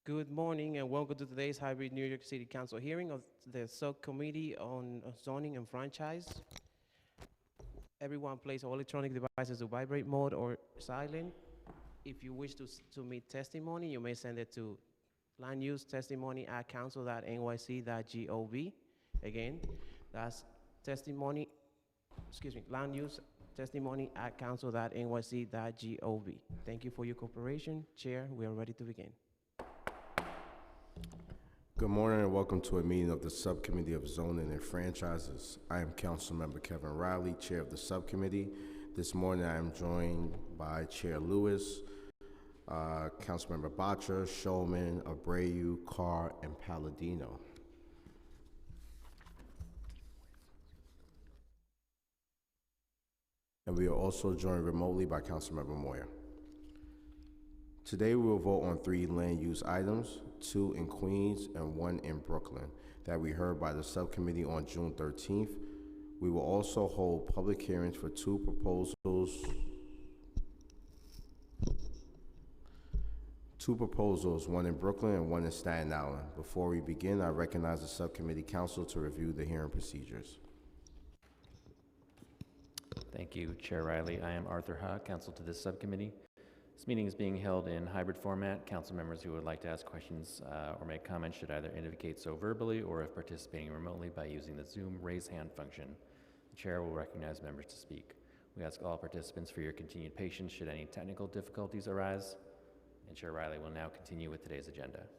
Good morning and welcome to today's hybrid New York City Council hearing of the Subcommittee on Zoning and Franchise. Everyone place all electronic devices to vibrate mode or silent. If you wish to submit testimony, you may send it to landusetestimony@council.nyc.gov. Again, that's landusetestimony@council.nyc.gov. Thank you for your cooperation. Chair, we are ready to begin. Good morning and welcome to a meeting of the Subcommittee of Zoning and Franchises. I am Councilmember Kevin Riley, Chair of the Subcommittee. This morning I am joined by Chair Lewis, Councilmember Batra, Shulman, Abreu, Carr, and Palladino. And we are also joined remotely by Councilmember Moyer. Today we will vote on 3 land use items, 2 in Queens and 1 in Brooklyn, that we heard by the subcommittee on June 13th. We will also hold public hearings for 2 proposals, 1 in Brooklyn and 1 in Staten Island. Before we begin, I recognize the subcommittee counsel to review the hearing procedures. Thank you, Chair Riley. I am Arthur Ha, counsel to this subcommittee. This meeting is being held in hybrid format. Council members who would like to ask questions or make comments should either indicate so verbally or if participating remotely by using the Zoom raise hand function. The chair will recognize members to speak. We ask all participants for your continued patience should any technical difficulties arise. And Chair Riley will now continue with today's agenda.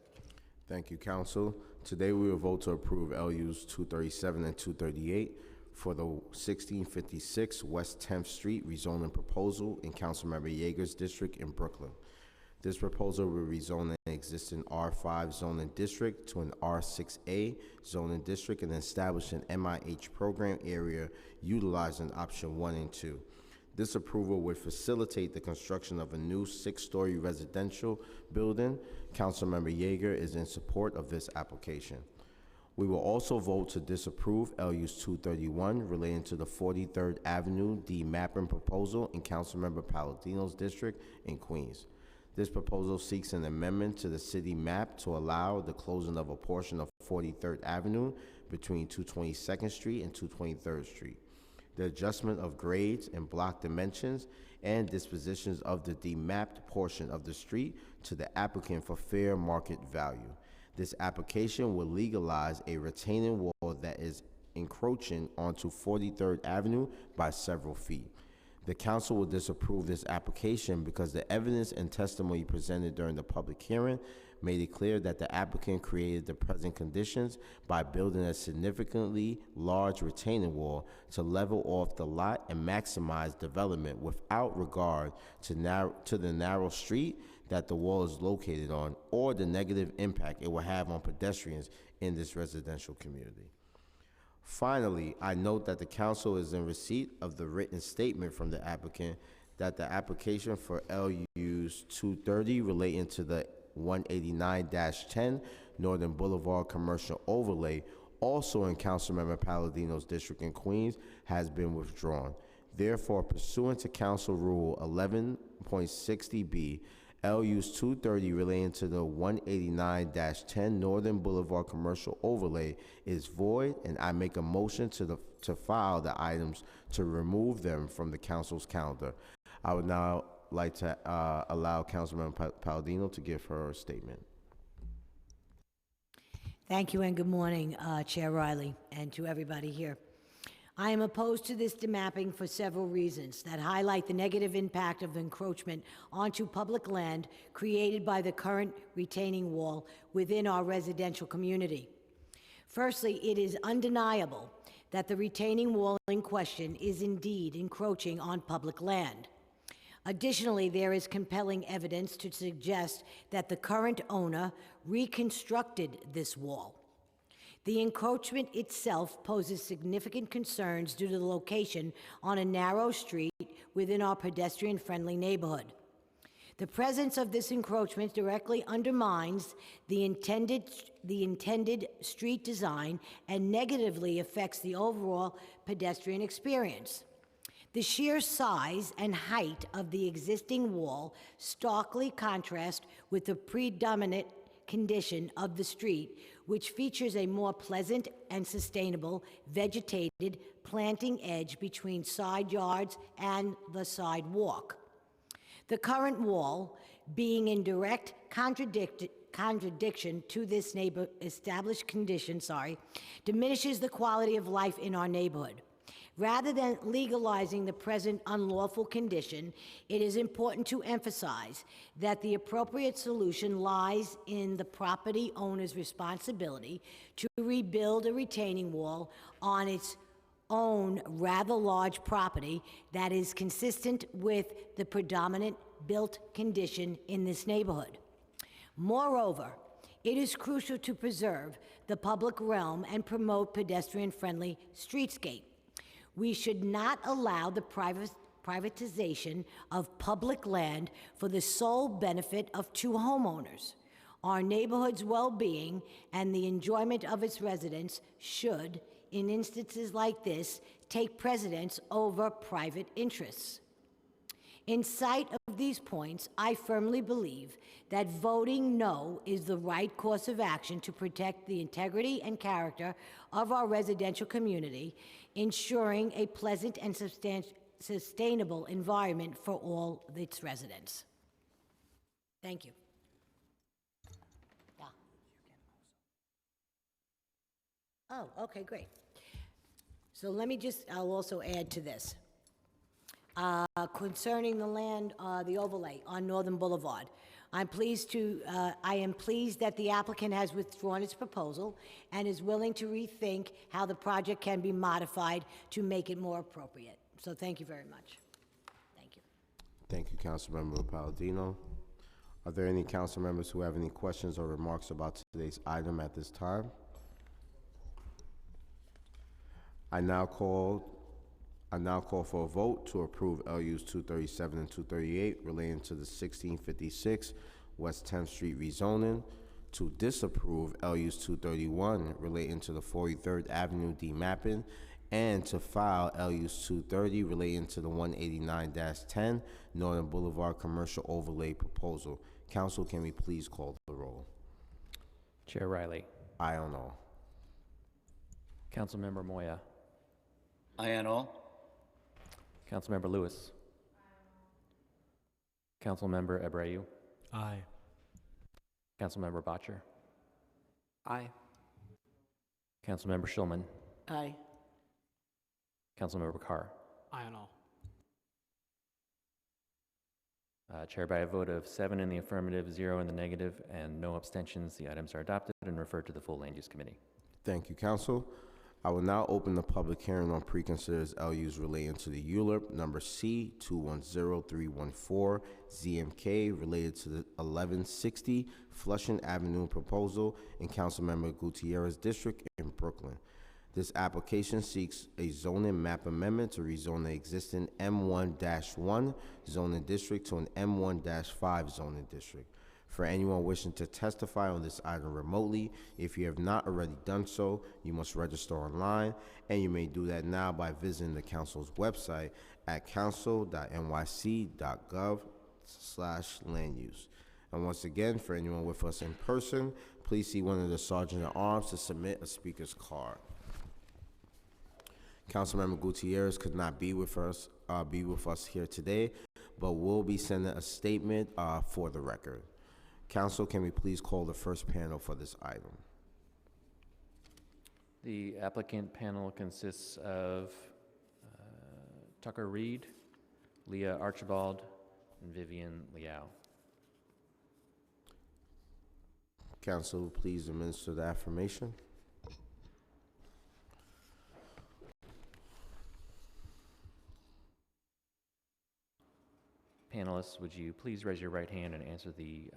Thank you, Council. Today we will vote to approve LUs 237 and 238 for the 1656 West 10th Street rezoning proposal in Councilmember Yeager's district in Brooklyn. This proposal will rezone an existing R5 zoning district to an R6A zoning district and establish an MIH program area utilizing option 1 and 2. This approval would facilitate the construction of a new 6-story residential building. Councilmember Yeager is in support of this application. We will also vote to disapprove LUs 231 relating to the 43rd Avenue demapping proposal in Councilmember Palladino's district in Queens. This proposal seeks an amendment to the city map to allow the closing of a portion of 43rd Avenue between 222nd Street and 223rd Street, the adjustment of grades and block dimensions, and dispositions of the demapped portion of the street to the applicant for fair market value. This application will legalize a retaining wall that is encroaching onto 43rd Avenue by several feet. The council will disapprove this application because the evidence and testimony presented during the public hearing made it clear that the applicant created the present conditions by building a significantly large retaining wall to level off the lot and maximize development without regard to the narrow street that the wall is located on or the negative impact it will have on pedestrians in this residential community. Finally, I note that the council is in receipt of the written statement from the applicant that the application for LUs 230 relating to the 189-10 Northern Boulevard Commercial Overlay, also in Councilmember Palladino's district in Queens, has been withdrawn. Therefore, pursuant to Council Rule 11.60B, LUs 230 relating to the 189-10 Northern Boulevard Commercial Overlay is void, and I make a motion to file the items to remove them from the council's calendar. I would now like to allow Councilmember Palladino to give her statement. Thank you and good morning, Chair Riley, and to everybody here. I am opposed to this demapping for several reasons that highlight the negative impact of encroachment onto public land created by the current retaining wall within our residential community. Firstly, it is undeniable that the retaining wall in question is indeed encroaching on public land. Additionally, there is compelling evidence to suggest that the current owner reconstructed this wall. The encroachment itself poses significant concerns due to the location on a narrow street within our pedestrian-friendly neighborhood. The presence of this encroachment directly undermines the intended street design and negatively affects the overall pedestrian experience. The sheer size and height of the existing wall starkly contrast with the predominant condition of the street, which features a more pleasant and sustainable vegetated planting edge between side yards and the sidewalk. The current wall, being in direct contradiction to this established condition, diminishes the quality of life in our neighborhood. Rather than legalizing the present unlawful condition, it is important to emphasize that the appropriate solution lies in the property owner's responsibility to rebuild a retaining wall on its own rather large property that is consistent with the predominant built condition in this neighborhood. Moreover, it is crucial to preserve the public realm and promote pedestrian-friendly streetscape. We should not allow the privatization of public land for the sole benefit of two homeowners. Our neighborhood's well-being and the enjoyment of its residents should, in instances like this, take precedence over private interests. In sight of these points, I firmly believe that voting no is the right course of action to protect the integrity and character of our residential community, ensuring a pleasant and sustainable environment for all its residents. Thank you. Yeah. Oh, okay, great. So I'll also add to this. Concerning the land, the overlay on Northern Boulevard, I am pleased that the applicant has withdrawn its proposal and is willing to rethink how the project can be modified to make it more appropriate. So thank you very much. Thank you. Thank you, Councilmember Palladino. Are there any council members who have any questions or remarks about today's item at this time? I now call for a vote to approve LUs 237 and 238 relating to the 1656 West 10th Street rezoning, to disapprove LUs 231 relating to the 43rd Avenue demapping, and to file LUs 230 relating to the 189-10 Northern Boulevard Commercial Overlay Proposal. Council, can we please call the roll? Chair Riley. Aye on all. Councilmember Moya. Aye on all. Councilmember Lewis. Councilmember Abreu. Aye. Councilmember Botcher. Aye. Councilmember Schulman. Aye. Councilmember Carr. Aye on all. Chair, by a vote of 7 in the affirmative, 0 in the negative, and no abstentions, the items are adopted and referred to the full Land Use Committee. Thank you, Council. I will now open the public hearing on preconsiders LUs relating to the ULURP number C 210314 ZMK related to the 1160 Flushing Avenue proposal in Councilmember Gutierrez District in Brooklyn. This application seeks a zoning map amendment to rezone the existing M1-1 zoning district to an M1-5 zoning district. For anyone wishing to testify on this item remotely, if you have not already done so, you must register online, and you may do that now by visiting the council's website at council.nyc.gov/landuse. And once again, for anyone with us in person, please see one of the sergeant-at-arms to submit a speaker's card. Councilmember Gutierrez could not be with us here today, but will be sending a statement for the record. Council, can we please call the first panel for this item? The applicant panel consists of Tucker Reed, Leah Archibald, and Vivian Liao. Council, please administer the affirmation. Panelists, would you please raise your right hand and answer the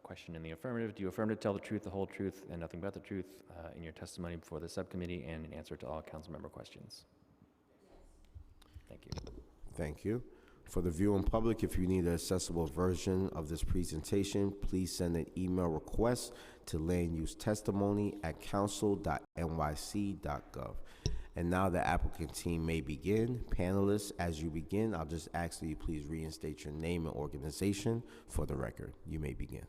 question in the affirmative? Do you affirm to tell the truth, the whole truth, and nothing but the truth in your testimony before the subcommittee and in answer to all council member questions? Thank you. Thank you. For the viewing public, if you need an accessible version of this presentation, please send an email request to landusetestimony@council.nyc.gov. And now the applicant team may begin. Panelists, as you begin, I'll just ask that you please reinstate your name and organization for the record. You may begin.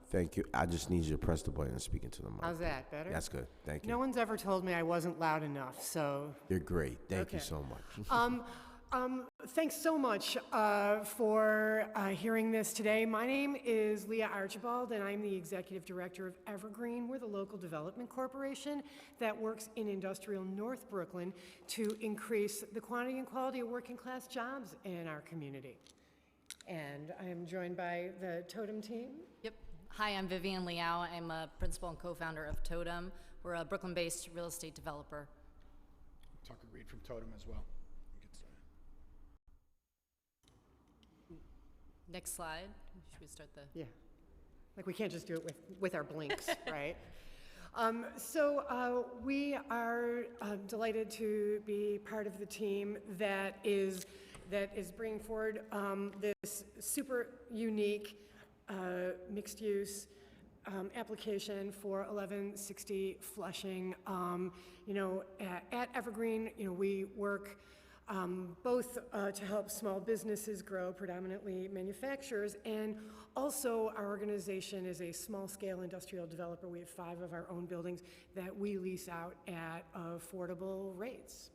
Thank you. I just need you to press the button and speak into the mic. How's that, better? That's good. Thank you. No one's ever told me I wasn't loud enough, so. You're great. Thank you Okay. so much. Thanks so much for hearing this today. My name is Leah Archibald, and I'm the Executive Director of Evergreen. We're the local development corporation that works in industrial North Brooklyn to increase the quantity and quality of working-class jobs in our community. And I am joined by the Totem team. Yep. Hi, I'm Vivian Liao. I'm a principal and co-founder of Totem. We're a Brooklyn-based real estate developer. Tucker Reed from Totem as well. Get started. Next slide. Should we start the? Yeah, like we can't just do it with our blinks, right? We are delighted to be part of the team that is bringing forward this super unique mixed-use application for 1160 Flushing. At Evergreen, we work both to help small businesses grow, predominantly manufacturers, and also our organization is a small-scale industrial developer. We have 5 of our own buildings that we lease out at affordable rates.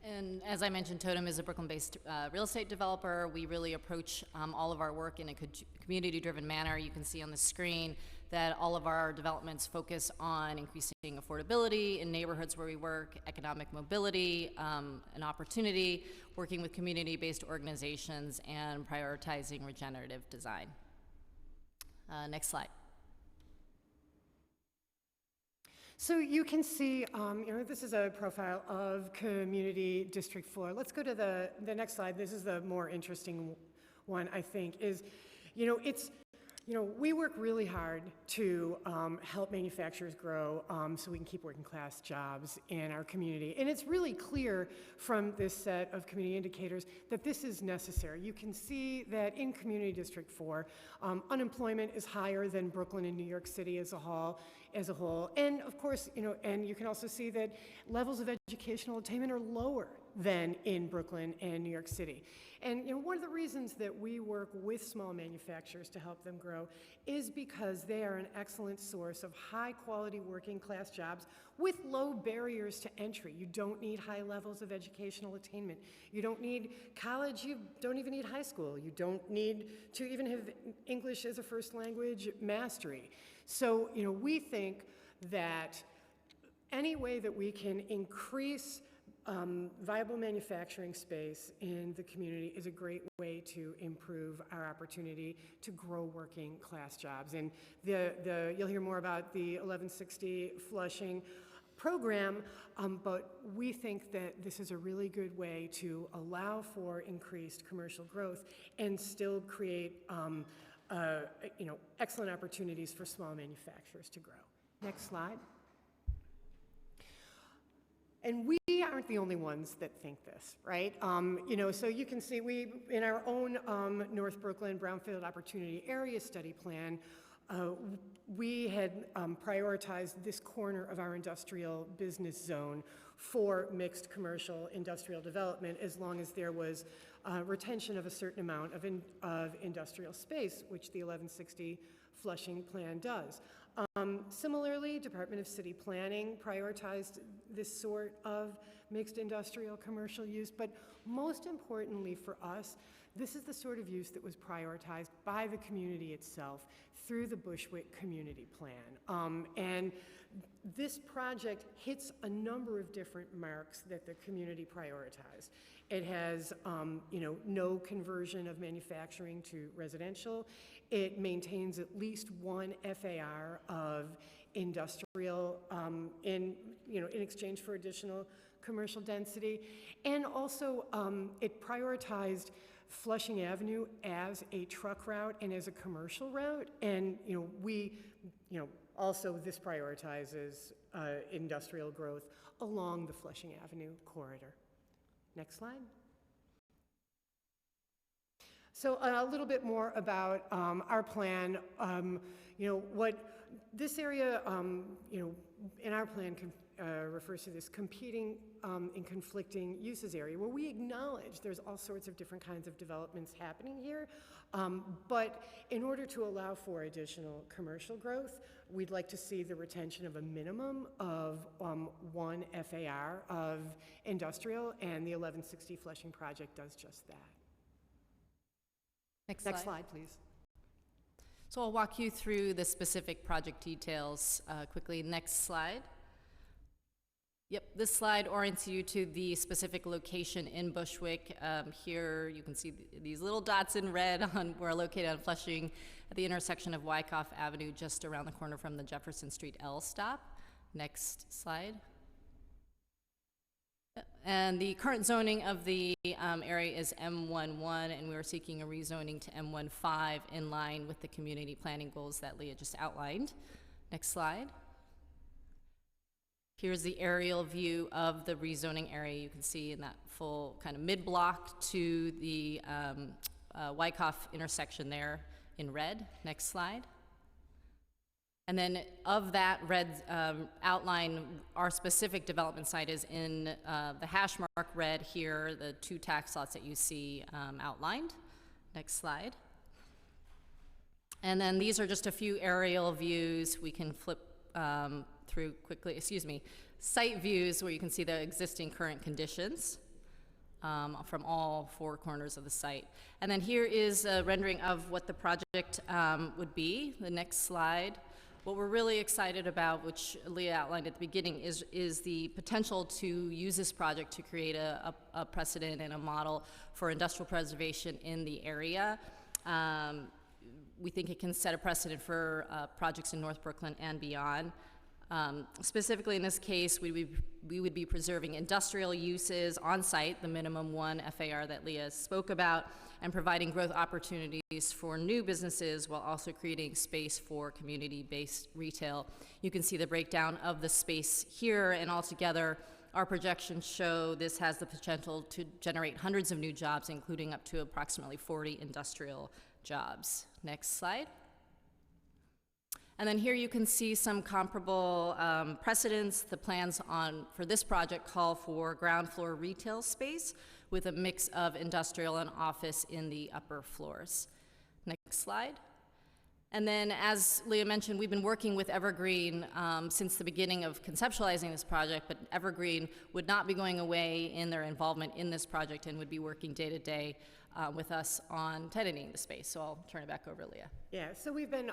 And as I mentioned, Totem is a Brooklyn-based real estate developer. We really approach all of our work in a community-driven manner. You can see on the screen that all of our developments focus on increasing affordability in neighborhoods where we work, economic mobility, and opportunity, working with community-based organizations, and prioritizing regenerative design. Next slide. So you can see, this is a profile of Community District 4. Let's go to the next slide. This is the more interesting one, I think, is, we work really hard to help manufacturers grow so we can keep working class jobs in our community. And it's really clear from this set of community indicators that this is necessary. You can see that in Community District 4, unemployment is higher than Brooklyn and New York City as a whole. And of course, and you can also see that levels of educational attainment are lower than in Brooklyn and New York City. And one of the reasons that we work with small manufacturers to help them grow is because they are an excellent source of high-quality working-class jobs with low barriers to entry. You don't need high levels of educational attainment. You don't need college. You don't even need high school. You don't need to even have English as a first language mastery. So, we think that any way that we can increase viable manufacturing space in the community is a great way to improve our opportunity to grow working class jobs. And you'll hear more about the 1160 Flushing program, but we think that this is a really good way to allow for increased commercial growth and still create excellent opportunities for small manufacturers to grow. Next slide. And we aren't the only ones that think this, right? So you can see in our own North Brooklyn Brownfield Opportunity Area Study Plan, we had prioritized this corner of our industrial business zone for mixed commercial industrial development as long as there was retention of a certain amount of industrial space, which the 1160 Flushing plan does. Similarly, Department of City Planning prioritized this sort of mixed industrial commercial use, but most importantly for us, this is the sort of use that was prioritized by the community itself through the Bushwick Community Plan. And this project hits a number of different marks that the community prioritized. It has, no conversion of manufacturing to residential. It maintains at least one FAR of industrial in exchange for additional commercial density. And also, it prioritized Flushing Avenue as a truck route and as a commercial route. And, also this prioritizes industrial growth along the Flushing Avenue corridor. Next slide. So a little bit more about our plan. What this area, in our plan refers to this competing and conflicting uses area, where we acknowledge there's all sorts of different kinds of developments happening here. But in order to allow for additional commercial growth, we'd like to see the retention of a minimum of 1 FAR of industrial, and the 1160 Flushing project does just that. Next Next slide, please. So I'll walk you through the specific project details quickly. Next slide. Yep, this slide orients you to the specific location in Bushwick. Here you can see these little dots in red we're located on Flushing at the intersection of Wyckoff Avenue, just around the corner from the Jefferson Street L stop. Next slide. And the current zoning of the area is M11, and we are seeking a rezoning to M15 in line with the community planning goals that Leah just outlined. Next slide. Here's the aerial view of the rezoning area. You can see in that full kind of mid-block to the Wyckoff intersection there in red. Next slide. And then of that red outline, our specific development site is in the hash mark red here, the 2 tax lots that you see outlined. Next slide. And then these are just a few aerial views. We can flip through quickly, site views where you can see the existing current conditions from all 4 corners of the site. And then here is a rendering of what the project would be. The next slide. What we're really excited about, which Leah outlined at the beginning, is the potential to use this project to create a precedent and a model for industrial preservation in the area. We think it can set a precedent for projects in North Brooklyn and beyond. Specifically in this case, we would be preserving industrial uses on site, the minimum 1 FAR that Leah spoke about, and providing growth opportunities for new businesses while also creating space for community-based retail. You can see the breakdown of the space here, and altogether, our projections show this has the potential to generate hundreds of new jobs, including up to approximately 40 industrial jobs. Next slide. And then here you can see some comparable precedents. The plans for this project call for ground floor retail space with a mix of industrial and office in the upper floors. Next slide. And then, as Leah mentioned, we've been working with Evergreen since the beginning of conceptualizing this project, but Evergreen would not be going away in their involvement in this project and would be working day to day with us on tenanting the space. So I'll turn it back over to Leah. Yeah, so we've been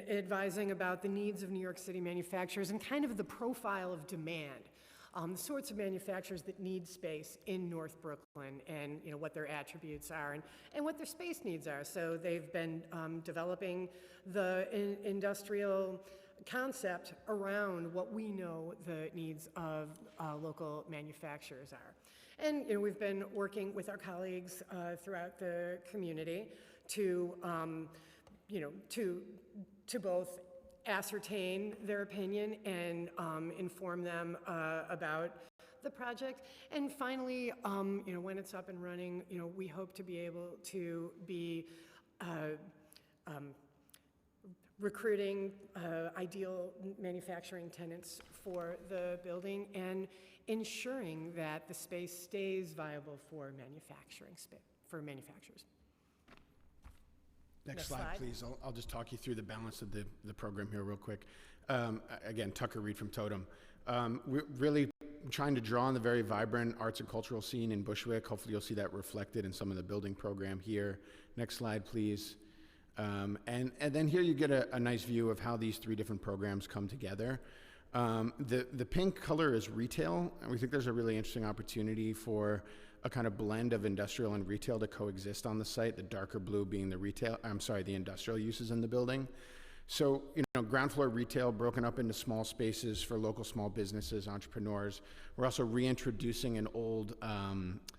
advising about the needs of New York City manufacturers and kind of the profile of demand, the sorts of manufacturers that need space in North Brooklyn, and what their attributes are and what their space needs are. So they've been developing the industrial concept around what we know the needs of local manufacturers are. And we've been working with our colleagues throughout the community to both ascertain their opinion and inform them about the project. And finally, when it's up and running, we hope to be able to be recruiting ideal manufacturing tenants for the building and ensuring that the space stays viable for manufacturers. Next slide, please. I'll just talk you through the balance of the program here real quick. Again, Tucker Reed from Totem. We're really trying to draw on the very vibrant arts and cultural scene in Bushwick. Hopefully you'll see that reflected in some of the building program here. Next slide, please. And then here you get a nice view of how these 3 different programs come together. The pink color is retail, and we think there's a really interesting opportunity for a kind of blend of industrial and retail to coexist on the site, the darker blue being the industrial uses in the building. So, ground floor retail broken up into small spaces for local small businesses, entrepreneurs. We're also reintroducing an old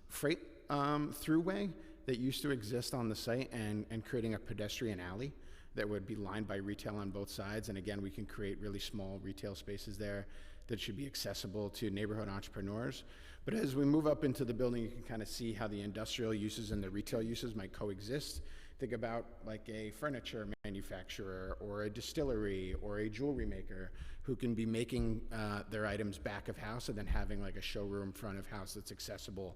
freight throughway that used to exist on the site and creating a pedestrian alley that would be lined by retail on both sides. And again, we can create really small retail spaces there that should be accessible to neighborhood entrepreneurs. But as we move up into the building, you can kind of see how the industrial uses and the retail uses might coexist Think about like a furniture manufacturer or a distillery or a jewelry maker who can be making their items back of house and then having like a showroom front of house that's accessible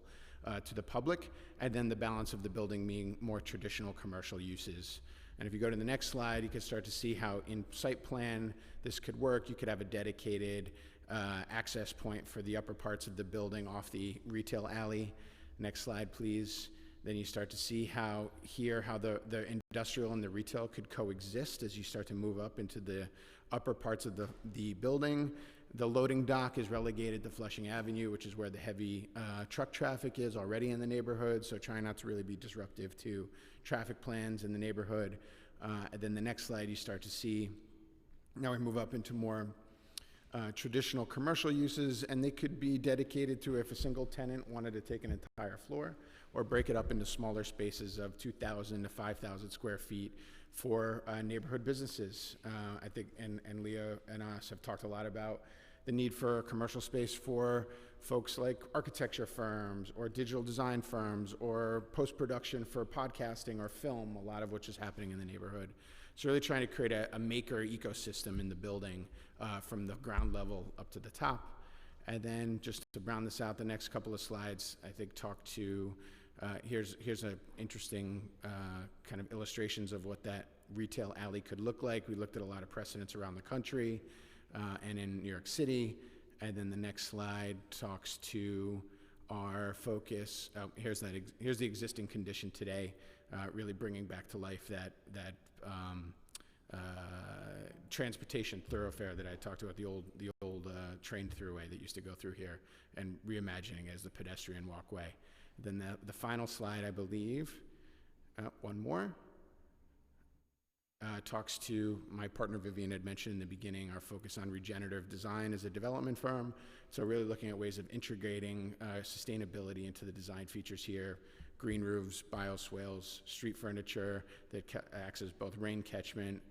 to the public, and then the balance of the building being more traditional commercial uses. And if you go to the next slide, you can start to see how in site plan this could work. You could have a dedicated access point for the upper parts of the building off the retail alley. Next slide, please. Then you start to see how the industrial and the retail could coexist as you start to move up into the upper parts of the building. The loading dock is relegated to Flushing Avenue, which is where the heavy truck traffic is already in the neighborhood, so trying not to really be disruptive to traffic plans in the neighborhood. And then the next slide, you start to see, now we move up into more traditional commercial uses, and they could be dedicated to if a single tenant wanted to take an entire floor, or break it up into smaller spaces of 2,000 to 5,000 square feet for neighborhood businesses. I think, and Leah and us have talked a lot about the need for commercial space for folks like architecture firms or digital design firms or post-production for podcasting or film, a lot of which is happening in the neighborhood. So really trying to create a maker ecosystem in the building from the ground level up to the top. And then just to round this out, the next couple of slides, I think talk to, here's an interesting kind of illustrations of what that retail alley could look like. We looked at a lot of precedents around the country and in New York City. And then the next slide talks to our focus. Here's the existing condition today, really bringing back to life that transportation thoroughfare that I talked about, the old train throughway that used to go through here, and reimagining as the pedestrian walkway. Then the final slide, I believe, one more, talks to my partner Vivian had mentioned in the beginning, our focus on regenerative design as a development firm. So really looking at ways of integrating sustainability into the design features here. Green roofs, bioswales, street furniture that acts as both rain catchment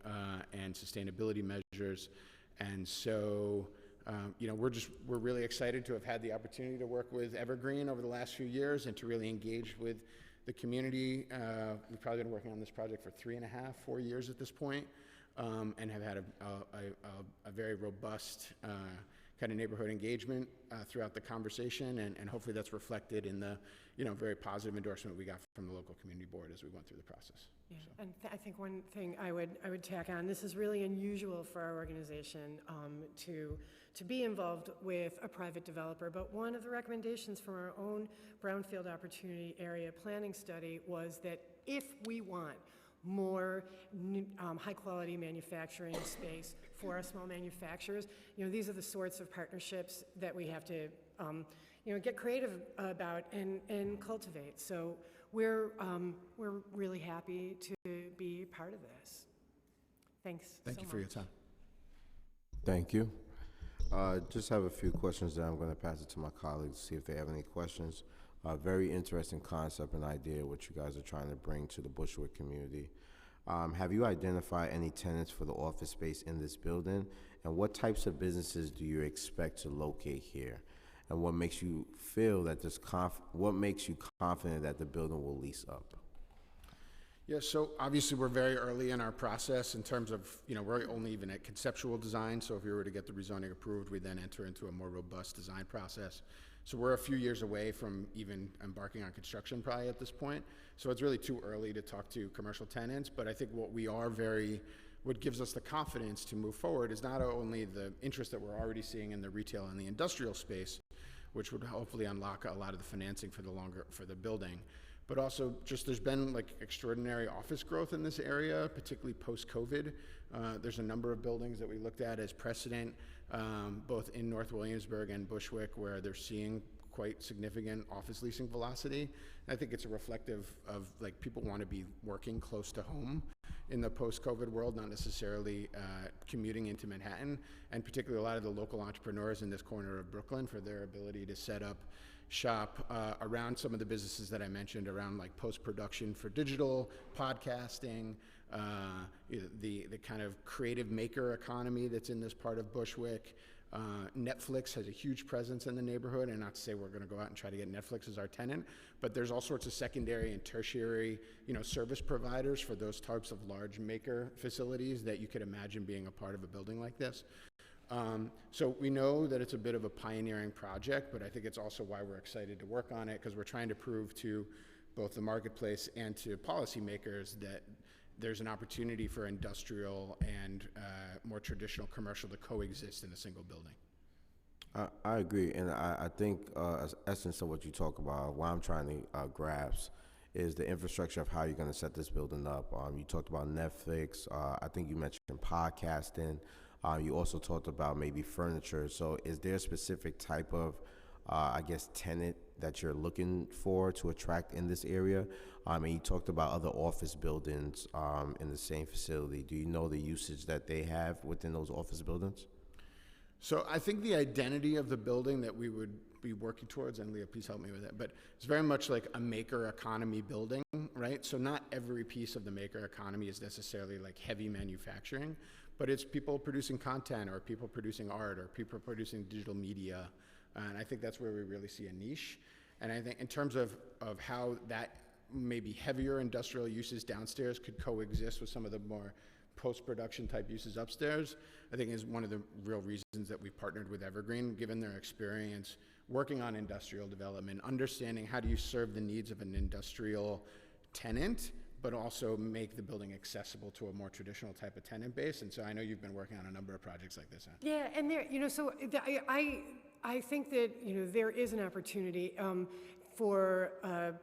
and sustainability measures. And so, we're really excited to have had the opportunity to work with Evergreen over the last few years and to really engage with the community. We've probably been working on this project for 3.5, 4 years at this point, and have had a very robust kind of neighborhood engagement throughout the conversation, and hopefully that's reflected in the very positive endorsement we got from the local community board as we went through the process. Yeah, and I think one thing I would tack on, this is really unusual for our organization to be involved with a private developer, but one of the recommendations from our own Brownfield Opportunity Area Planning Study was that if we want more high-quality manufacturing space for our small manufacturers, these are the sorts of partnerships that we have to get creative about and cultivate. So we're really happy to be part of this. Thanks. Thank you for your time. Thank you. Just have a few questions that I'm going to pass it to my colleagues, see if they have any questions. Very interesting concept and idea what you guys are trying to bring to the Bushwick community. Have you identified any tenants for the office space in this building? And what types of businesses do you expect to locate here? And what makes you feel that what makes you confident that the building will lease up? Yeah, so obviously we're very early in our process in terms of, we're only even at conceptual design. So if we were to get the rezoning approved, we then enter into a more robust design process. So we're a few years away from even embarking on construction probably at this point. So it's really too early to talk to commercial tenants, but I think what gives us the confidence to move forward is not only the interest that we're already seeing in the retail and the industrial space, which would hopefully unlock a lot of the financing for the building, but also just there's been like extraordinary office growth in this area, particularly post-COVID. There's a number of buildings that we looked at as precedent, both in North Williamsburg and Bushwick, where they're seeing quite significant office leasing velocity. And I think it's a reflective of like people want to be working close to home in the post-COVID world, not necessarily commuting into Manhattan, and particularly a lot of the local entrepreneurs in this corner of Brooklyn for their ability to set up shop around some of the businesses that I mentioned around like post-production for digital, podcasting, the kind of creative maker economy that's in this part of Bushwick, Netflix has a huge presence in the neighborhood, and not to say we're going to go out and try to get Netflix as our tenant, but there's all sorts of secondary and tertiary, service providers for those types of large maker facilities that you could imagine being a part of a building like this. So we know that it's a bit of a pioneering project, but I think it's also why we're excited to work on it, because we're trying to prove to both the marketplace and to policymakers that there's an opportunity for industrial and more traditional commercial to coexist in a single building. I agree, and I think as essence of what you talk about, what I'm trying to grasp is the infrastructure of how you're going to set this building up. You talked about Netflix. I think you mentioned podcasting. You also talked about maybe furniture. So is there a specific type of, tenant that you're looking for to attract in this area? And you talked about other office buildings in the same facility. Do you know the usage that they have within those office buildings? So I think the identity of the building that we would be working towards, and Leah, please help me with that, but it's very much like a maker economy building, right? So not every piece of the maker economy is necessarily like heavy manufacturing, but it's people producing content or people producing art or people producing digital media. And I think that's where we really see a niche. And I think in terms of how that maybe heavier industrial uses downstairs could coexist with some of the more post-production type uses upstairs, I think is one of the real reasons that we partnered with Evergreen, given their experience working on industrial development, understanding how do you serve the needs of an industrial tenant, but also make the building accessible to a more traditional type of tenant base. And so I know you've been working on a number of projects like this. Yeah, and there, I think that, there is an opportunity for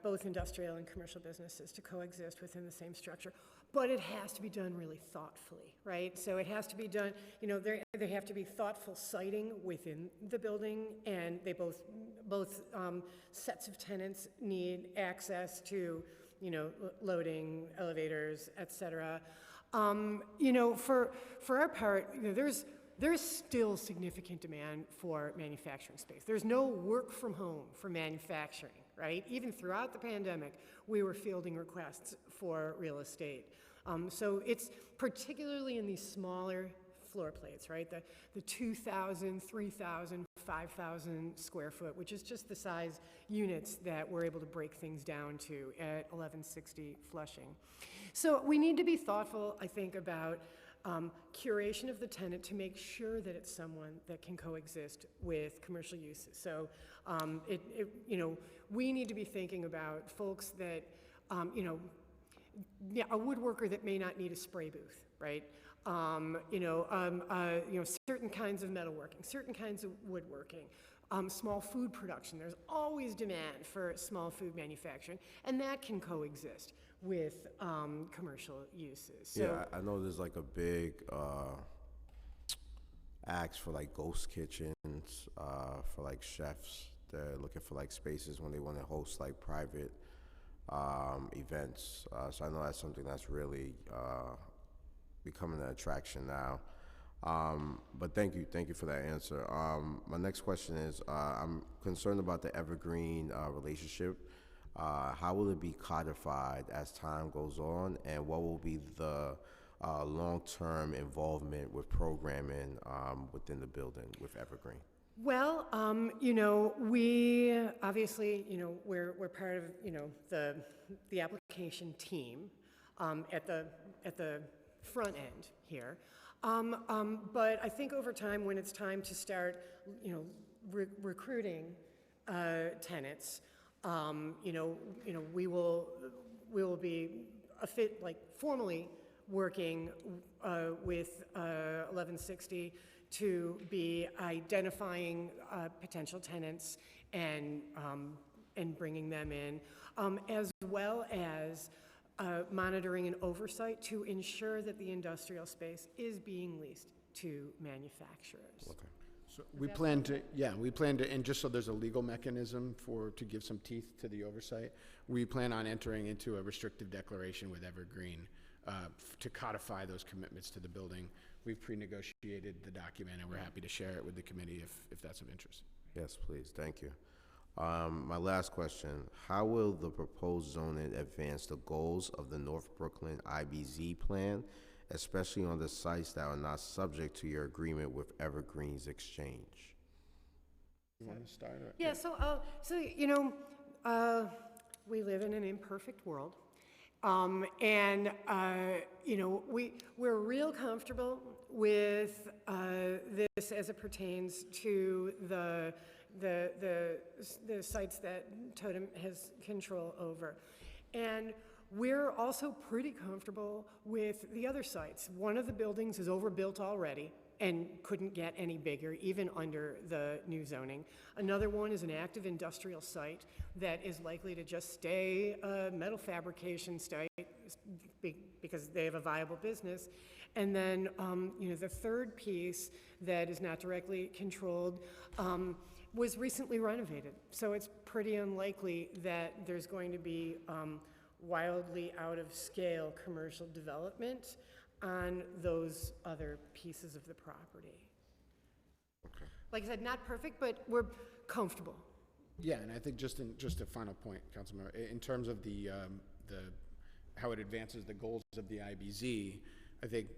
both industrial and commercial businesses to coexist within the same structure, but it has to be done really thoughtfully, right? So it has to be done, there have to be thoughtful siting within the building, and they both sets of tenants need access to, loading, elevators, et cetera. For our part, there's still significant demand for manufacturing space. There's no work from home for manufacturing, right? Even throughout the pandemic, we were fielding requests for real estate. So it's particularly in these smaller floor plates, right? The 2,000, 3,000, 5,000 square foot, which is just the size units that we're able to break things down to at 1160 Flushing. So we need to be thoughtful, I think, about curation of the tenant to make sure that it's someone that can coexist with commercial uses. So, we need to be thinking about folks that, a woodworker that may not need a spray booth, right? Certain kinds of metalworking, certain kinds of woodworking, small food production. There's always demand for small food manufacturing, and that can coexist with commercial uses. So, yeah, I know there's like a big ask for like ghost kitchens for like chefs. They're looking for like spaces when they want to host like private events. So I know that's something that's really becoming an attraction now. But thank you for that answer. My next question is, I'm concerned about the Evergreen relationship. How will it be codified as time goes on, and what will be the long-term involvement with programming within the building with Evergreen? well, we obviously, we're part of, the application team at the front end here. But I think over time, when it's time to start, recruiting tenants, we will be formally working with 1160 to be identifying potential tenants and bringing them in, as well as monitoring and oversight to ensure that the industrial space is being leased to manufacturers. Okay. So we plan to, and just so there's a legal mechanism to give some teeth to the oversight, we plan on entering into a restrictive declaration with Evergreen to codify those commitments to the building. We've pre-negotiated the document, and we're happy to share it with the committee if that's of interest. Yes, please. Thank you. My last question, how will the proposed zoning advance the goals of the North Brooklyn IBZ plan especially on the sites that are not subject to your agreement with Evergreens Exchange. You want to start? Or? Yeah, we live in an imperfect world. We're real comfortable with this as it pertains to the sites that Totem has control over. And we're also pretty comfortable with the other sites. One of the buildings is overbuilt already and couldn't get any bigger, even under the new zoning. Another one is an active industrial site that is likely to just stay a metal fabrication site because they have a viable business. And then, the third piece that is not directly controlled was recently renovated. So it's pretty unlikely that there's going to be wildly out of scale commercial development on those other pieces of the property. Okay. Like I said, not perfect, but we're comfortable. Yeah, and I think just a final point, Councilmember, in terms of the how it advances the goals of the IBZ, I think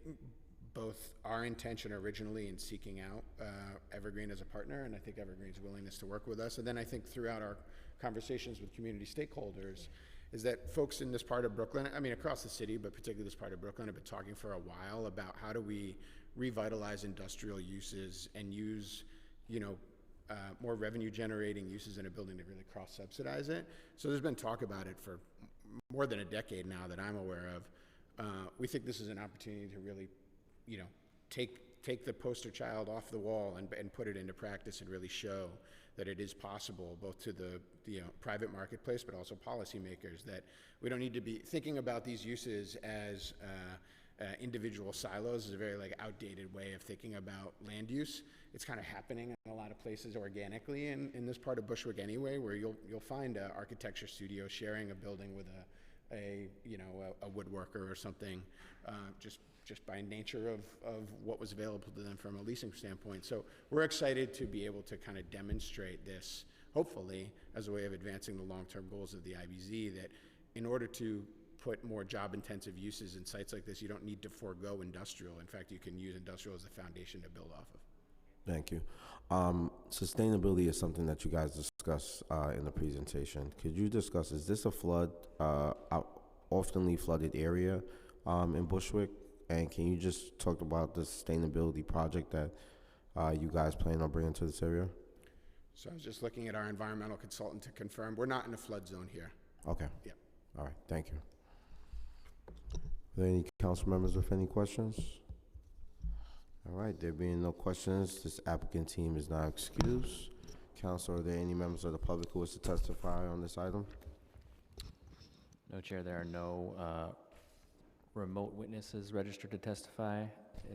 both our intention originally in seeking out Evergreen as a partner, and I think Evergreen's willingness to work with us, and then I think throughout our conversations with community stakeholders, is that folks in this part of Brooklyn, I mean across the city, but particularly this part of Brooklyn, have been talking for a while about how do we revitalize industrial uses and use, more revenue generating uses in a building to really cross-subsidize it. So there's been talk about it for more than a decade now that I'm aware of. We think this is an opportunity to really, take the poster child off the wall and put it into practice and really show that it is possible, both to the private marketplace, but also policymakers, that we don't need to be thinking about these uses as individual silos. Is a very outdated way of thinking about land use. It's kind of happening in a lot of places organically in this part of Bushwick anyway, where you'll find an architecture studio sharing a building with a woodworker or something, just by nature of what was available to them from a leasing standpoint. So we're excited to be able to kind of demonstrate this, hopefully, as a way of advancing the long-term goals of the IBZ, that in order to put more job-intensive uses in sites like this, you don't need to forego industrial. In fact, you can use industrial as a foundation to build off of. Thank you. Sustainability is something that you guys discussed in the presentation. Could you discuss, is this a oftenly flooded area in Bushwick? And can you just talk about the sustainability project that you guys plan on bringing to this area? So I was just looking at our environmental consultant to confirm, we're not in a flood zone here. Okay. Yep. All right, thank you. Are there any council members with any questions? All right, there being no questions, this applicant team is now excused. Council, are there any members of the public who wish to testify on this item? No, Chair, there are no remote witnesses registered to testify.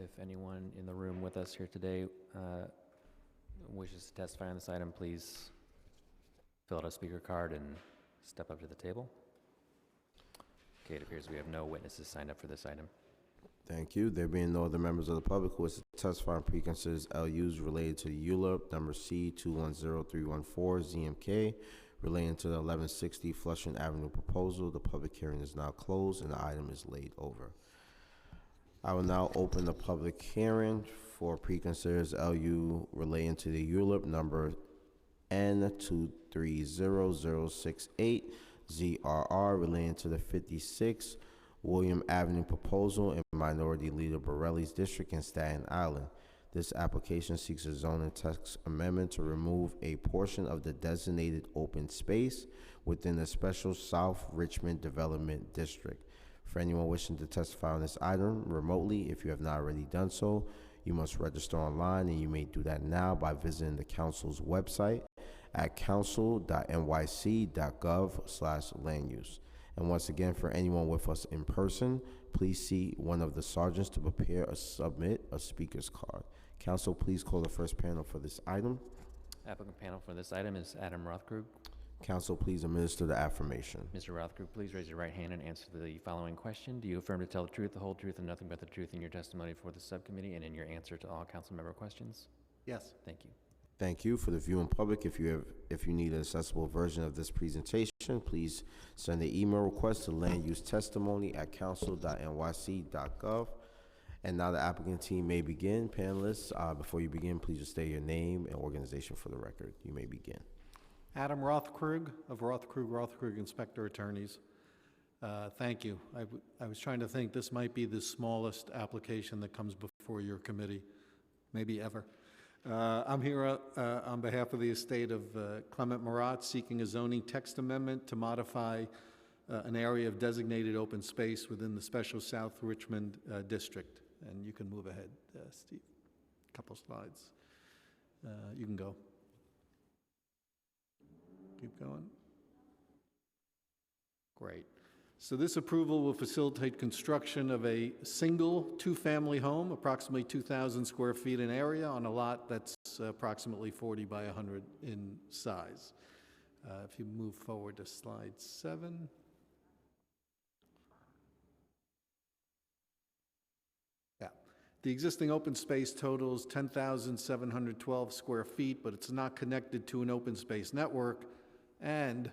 If anyone in the room with us here today wishes to testify on this item, please fill out a speaker card and step up to the table. Okay, it appears we have no witnesses signed up for this item. Thank you. There being no other members of the public who wish to testify on preconsidered LUs related to the ULURP number C210314 ZMK relating to the 1160 Flushing Avenue proposal. The public hearing is now closed and the item is laid over. I will now open the public hearing for preconsidered LU relating to the ULURP number N230068 ZRR relating to the 56 William Avenue proposal in Minority Leader Borelli's district in Staten Island. This application seeks a zoning text amendment to remove a portion of the designated open space within the special South Richmond Development District. For anyone wishing to testify on this item remotely, if you have not already done so, you must register online, and you may do that now by visiting the council's website at council.nyc.gov/landuse. And once again, for anyone with us in person, please see one of the sergeants to prepare or submit a speaker's card. Council, please call the first panel for this item. Applicant panel for this item is Adam Rothkrug. Council, please administer the affirmation. Mr. Rothkrug, please raise your right hand and answer the following question. Do you affirm to tell the truth, the whole truth, and nothing but the truth in your testimony for the subcommittee and in your answer to all council member questions? Yes. Thank you. Thank you. For the viewing public, if you need an accessible version of this presentation, please send an email request to landusetestimony@council.nyc.gov. And now the applicant team may begin. Panelists, before you begin, please just state your name and organization for the record. You may begin. Adam Rothkrug of Rothkrug Inspector Attorneys. Thank you. I was trying to think, this might be the smallest application that comes before your committee, maybe ever. I'm here on behalf of the estate of Clement Marat, seeking a zoning text amendment to modify an area of designated open space within the Special South Richmond District. And you can move ahead, Steve. Couple slides. You can go. Keep going. Great. So this approval will facilitate construction of a single two-family home, approximately 2,000 square feet in area, on a lot that's approximately 40 by 100 in size. If you move forward to slide 7. Yeah. The existing open space totals 10,712 square feet, but it's not connected to an open space network, and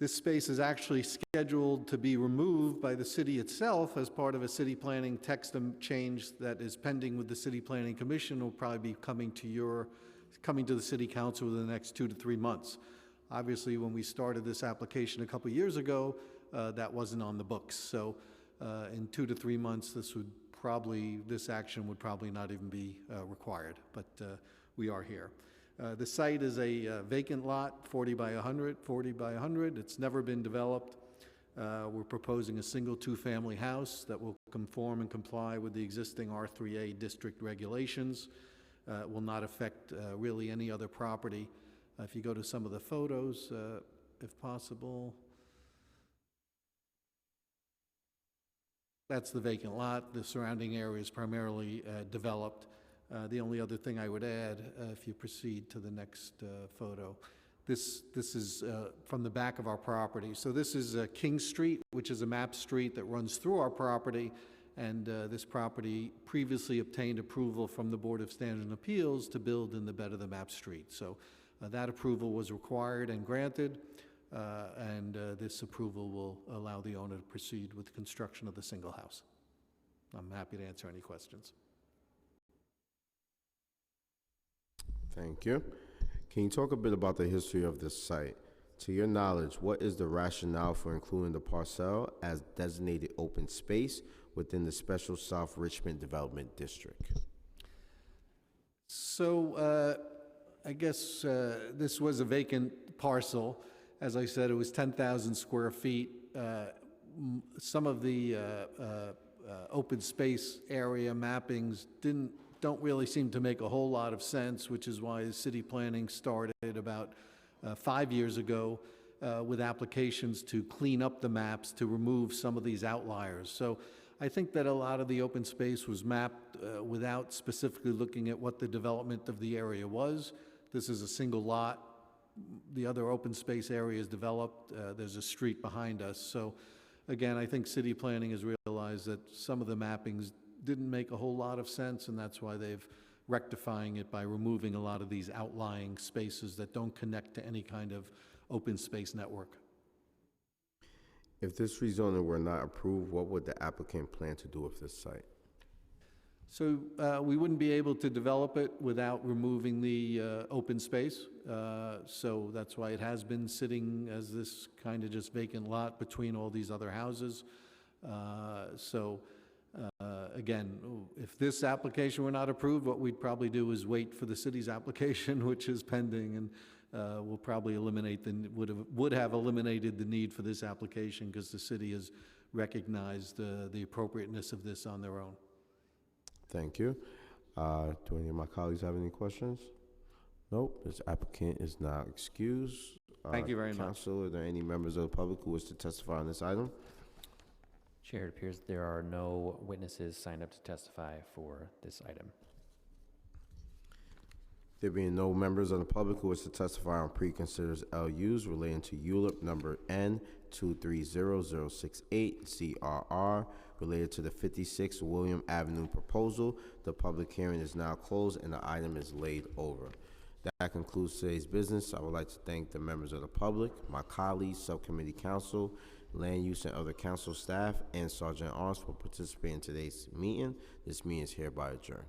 this space is actually scheduled to be removed by the city itself as part of a city planning text change that is pending with the City Planning Commission. Will probably be coming to the City Council within the next 2 to 3 months. Obviously, when we started this application a couple years ago, that wasn't on the books. So in 2 to 3 months, this action would probably not even be required, but we are here. The site is a vacant lot, 40 by 100. It's never been developed. We're proposing a single two-family house that will conform and comply with the existing R3A district regulations. It will not affect really any other property. If you go to some of the photos, if possible. That's the vacant lot. The surrounding area is primarily developed. The only other thing I would add, if you proceed to the next photo, this is from the back of our property. So this is King Street, which is a map street that runs through our property, and this property previously obtained approval from the Board of Standards and Appeals to build in the bed of the map street. So that approval was required and granted, and this approval will allow the owner to proceed with the construction of the single house. I'm happy to answer any questions. Thank you. Can you talk a bit about the history of this site? To your knowledge, what is the rationale for including the parcel as designated open space within the Special South Richmond Development District? So I guess this was a vacant parcel. As I said, it was 10,000 square feet. Some of the open space area mappings don't really seem to make a whole lot of sense, which is why the city planning started about 5 years ago with applications to clean up the maps to remove some of these outliers. So I think that a lot of the open space was mapped without specifically looking at what the development of the area was. This is a single lot. The other open space area is developed. There's a street behind us. So again, I think city planning has realized that some of the mappings didn't make a whole lot of sense, and that's why they've rectifying it by removing a lot of these outlying spaces that don't connect to any kind of open space network. If this rezoning were not approved, what would the applicant plan to do with this site? So we wouldn't be able to develop it without removing the open space. So that's why it has been sitting as this kind of just vacant lot between all these other houses. Again, if this application were not approved, what we'd probably do is wait for the city's application, which is pending, and we'll probably would have eliminated the need for this application because the city has recognized the appropriateness of this on their own. Thank you. Do any of my colleagues have any questions? Nope. This applicant is now excused. Thank you very much. Council, are there any members of the public who wish to testify on this item? Chair, it appears there are no witnesses signed up to testify for this item. There being no members of the public who wish to testify on preconsidered LUs relating to ULIP number N230068 CRR related to the 56 William Avenue proposal, the public hearing is now closed and the item is laid over. That concludes today's business. I would like to thank the members of the public, my colleagues, subcommittee council, Land Use, and other council staff, and Sergeant at Arms for participating in today's meeting. This meeting is hereby adjourned.